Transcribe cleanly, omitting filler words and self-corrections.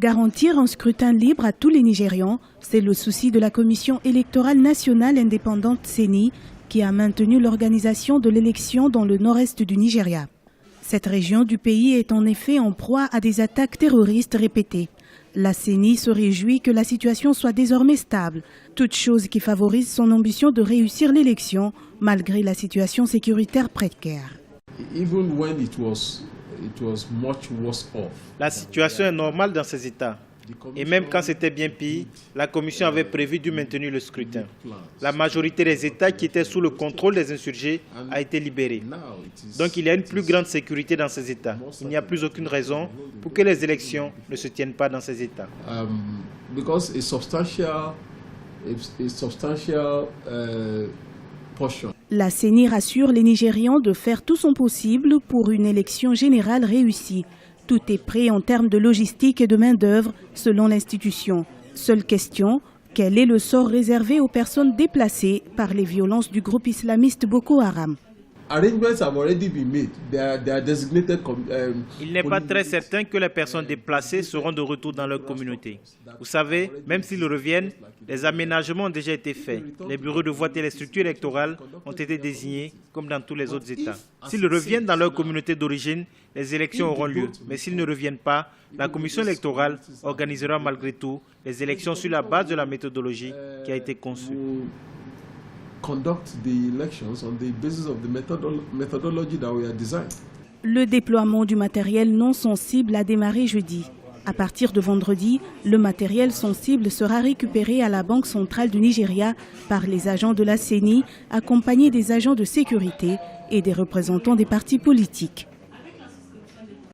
Garantir un scrutin libre à tous les Nigérians, c'est le souci de la Commission électorale nationale indépendante CENI qui a maintenu l'organisation de l'élection dans le nord-est du Nigeria. Cette région du pays est en effet en proie à des attaques terroristes répétées. La CENI se réjouit que la situation soit désormais stable, toute chose qui favorise son ambition de réussir l'élection malgré la situation sécuritaire précaire. La situation est normale dans ces États. Et même quand c'était bien pire, la Commission avait prévu de maintenir le scrutin. La majorité des États qui étaient sous le contrôle des insurgés a été libérée. Donc il y a une plus grande sécurité dans ces États. Il n'y a plus aucune raison pour que les élections ne se tiennent pas dans ces États. La CENI rassure les Nigérians de faire tout son possible pour une élection générale réussie. Tout est prêt en termes de logistique et de main-d'œuvre, selon l'institution. Seule question, quel est le sort réservé aux personnes déplacées par les violences du groupe islamiste Boko Haram? Il n'est pas très certain que les personnes déplacées seront de retour dans leur communauté. Vous savez, même s'ils reviennent, les aménagements ont déjà été faits. Les bureaux de vote et les structures électorales ont été désignés comme dans tous les autres États. S'ils reviennent dans leur communauté d'origine, les élections auront lieu. Mais s'ils ne reviennent pas, la commission électorale organisera malgré tout les élections sur la base de la méthodologie qui a été conçue. Le déploiement du matériel non sensible a démarré jeudi. À partir de vendredi, le matériel sensible sera récupéré à la Banque centrale du Nigeria par les agents de la CENI, accompagnés des agents de sécurité et des représentants des partis politiques.